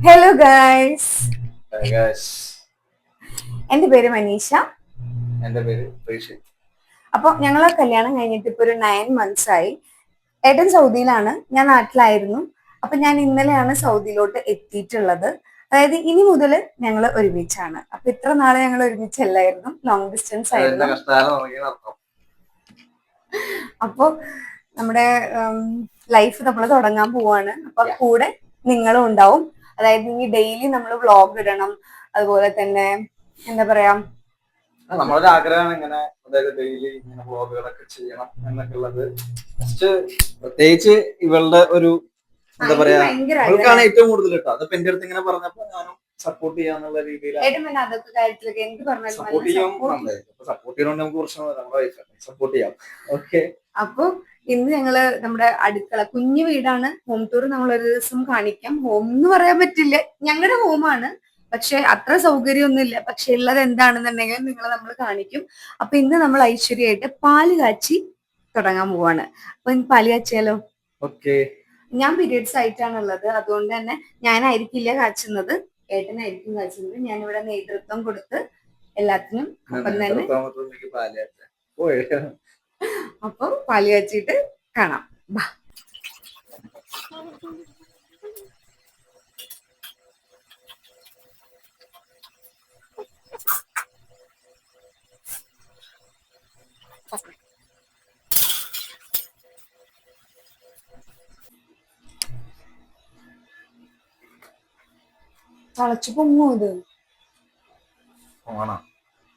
Hello guys, Hi guys. എൻ്റെ പേര് മനീഷ. എൻ്റെ പേര് പ്രീഷി. അപ്പോൾ ഞങ്ങളെ കല്യാണം കഴിഞ്ഞിട്ട് ഇപ്പോൾ ഒരു 9 months ആയി. ഏട്ടൻ സൗദിയിലാണ്, ഞാൻ നാട്ടിലായിരുന്നു. അപ്പൊ ഞാൻ ഇന്നലെയാണ് സൗദിയിലോട്ട് എത്തിയിട്ടുള്ളത്. അതായത് ഇനി മുതൽ ഞങ്ങൾ ഒരുമിച്ചാണ്. അപ്പൊ ഇത്ര നാളെ ഞങ്ങൾ ഒരുമിച്ചല്ലായിരുന്നു, ലോങ് ഡിസ്റ്റൻസ് അതിന്റെ ആയിരുന്നു. കഷ്ടാലം തുടങ്ങിയ അർത്ഥം. അപ്പോൾ നമ്മുടെ ലൈഫ് നമ്മൾ തുടങ്ങാൻ പോവാണ്. അപ്പൊ Yeah. കൂടെ നിങ്ങളും ഉണ്ടാവും. അതായത് ഇനി ഡെയിലി നമ്മൾ വ്ളോഗ് ഇടണം. അതുപോലെ തന്നെ എന്താ പറയാ, നമ്മളൊരു ആഗ്രഹമാണ് ഇങ്ങനെ, അതായത് ഡെയിലി ഇങ്ങനെ വ്ളോഗുകളൊക്കെ ചെയ്യണം എന്നൊക്കെ ഉള്ളത്. ഫസ്റ്റ് പ്രത്യേകിച്ച് ഇവളുടെ ഒരു എന്താ പറയാ, ഭയങ്കര അവൾക്കാണ് ഏറ്റവും കൂടുതൽ കേട്ടോ. അതിപ്പോ എന്റെ അടുത്ത് ഇങ്ങനെ പറഞ്ഞപ്പോ ഞാനും സപ്പോർട്ട് ചെയ്യാന്നുള്ള രീതിയിലാണ്. ഏട്ടൻ പിന്നെ അതൊക്കെ കാര്യത്തിലൊക്കെ എന്ത് പറഞ്ഞാലും സപ്പോർട്ട് ചെയ്യാൻ സപ്പോർട്ട് ചെയ്യണോണ്ട് നമുക്ക് പ്രശ്നം നമ്മുടെ വൈഫ് സപ്പോർട്ട് ചെയ്യാം. ഓക്കെ. അപ്പൊ ഇന്ന് ഞങ്ങള് നമ്മുടെ അടുക്കള, കുഞ്ഞു വീടാണ്, ഹോം ടൂർ നമ്മൾ ഒരു ദിവസം കാണിക്കാം. ഹോം എന്ന് പറയാൻ പറ്റില്ല, ഞങ്ങളുടെ ഹോമാണ്, പക്ഷെ അത്ര സൗകര്യമൊന്നുമില്ല. പക്ഷെ ഉള്ളത് എന്താണെന്നുണ്ടെങ്കിൽ നമ്മൾ കാണിക്കും. അപ്പൊ ഇന്ന് നമ്മൾ ഐശ്വര്യമായിട്ട് പാല് കാച്ചി തുടങ്ങാൻ പോവാണ്. അപ്പൊ ഇന്ന് പാല് കാച്ചിയാലോ? ഓക്കെ. ഞാൻ പീരിയഡ്സ് ആയിട്ടാണ് ഉള്ളത്, അതുകൊണ്ട് തന്നെ ഞാനായിരിക്കില്ല കാച്ചുന്നത്, ഏട്ടനായിരിക്കും കാച്ചുന്നത്. ഞാനിവിടെ നേതൃത്വം കൊടുത്ത് എല്ലാത്തിനും ഒപ്പം തന്നെ. അപ്പൊ പാല് കാച്ചിട്ട് കാണാം. ബാ. തളച്ചു പൊങ്ങോ ഇത്?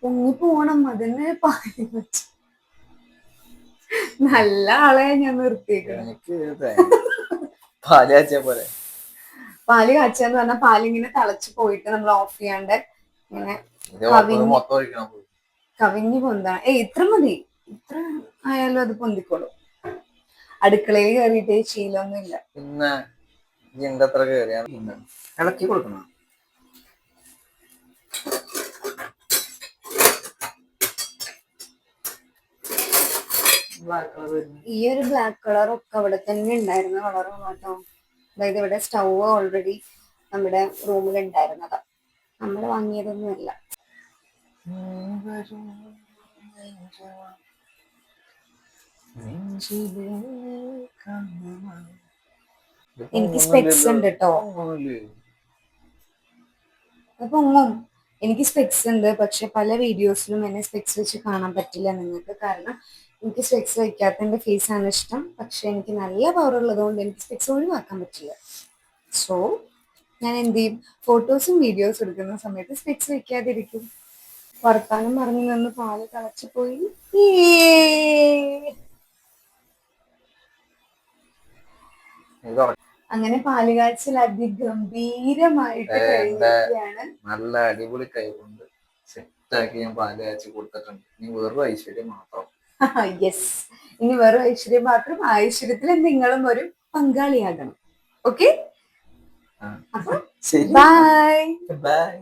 പൊങ്ങി പോണം, അതിന് പാല് വെച്ചു. നല്ല ആളെ ഞാൻ നിർത്തിയേക്കണം. പാല് കാച്ചിയ പോലെ. പാല് കാച്ചാന്ന് പറഞ്ഞാൽ പാലിങ്ങനെ തിളച്ചു പോയിട്ട് നമ്മൾ ഓഫ് ചെയ്യാണ്ട് ഇങ്ങനെ കവിഞ്ഞു പൊന്താണ്. ഇത്ര മതി, ഇത്ര ആയാലും അത് പൊന്തിക്കോളും. അടുക്കളയിൽ കയറിയിട്ട് ശീലമൊന്നും ഇല്ല. പിന്നെ അത്ര കയറിയാ ഇളക്കി കൊടുക്കണം. ഈ ഒരു ബ്ലാക്ക് കളർ ഒക്കെ അവിടെ തന്നെ ഉണ്ടായിരുന്ന കളറാണ് കേട്ടോ. അതായത് ഇവിടെ സ്റ്റൗ ഓൾറെഡി നമ്മുടെ റൂമിൽ ഉണ്ടായിരുന്നതാ, നമ്മൾ വാങ്ങിയതൊന്നുമല്ല. എനിക്ക് സ്പെക്സ് ഉണ്ട് കേട്ടോ. പൊങ്ങും, എനിക്ക് സ്പെക്സ് ഉണ്ട്. പക്ഷെ പല വീഡിയോസിലും എന്നെ സ്പെക്സ് വെച്ച് കാണാൻ പറ്റില്ല നിങ്ങൾക്ക്. കാരണം എനിക്ക് സ്പെക്സ് വെക്കാത്ത എൻ്റെ ഫേസ് ആണ് ഇഷ്ടം. പക്ഷെ എനിക്ക് നല്ല പവർ ഉള്ളതുകൊണ്ട് എനിക്ക് സ്പെക്സ് ഒഴിവാക്കാൻ പറ്റില്ല. സോ ഞാൻ എന്ത് ചെയ്യും, ഫോട്ടോസും വീഡിയോസും എടുക്കുന്ന സമയത്ത് സ്പെക്സ് വെക്കാതിരിക്കും. വർത്താനം പറഞ്ഞു നിന്ന് പാല് തിളച്ചു പോയി. അങ്ങനെ പാല് കാച്ചൽ അതിഗംഭീരമായിട്ട് കഴിഞ്ഞിരിക്കുകയാണ്. നല്ല അടിപൊളി കൈ കൊണ്ട് സെറ്റാക്കി ഞാൻ പാല് കാച്ചി കൊടുത്തിട്ടുണ്ട്. ഇനി വെറും ഐശ്വര്യം മാത്രം. യെസ്, ഇനി വെറും ഐശ്വര്യം മാത്രം. ഐശ്വര്യത്തിൽ നിങ്ങളും ഒരു പങ്കാളിയാകണം. ഓക്കെ, അപ്പൊ ബൈ. ബൈ.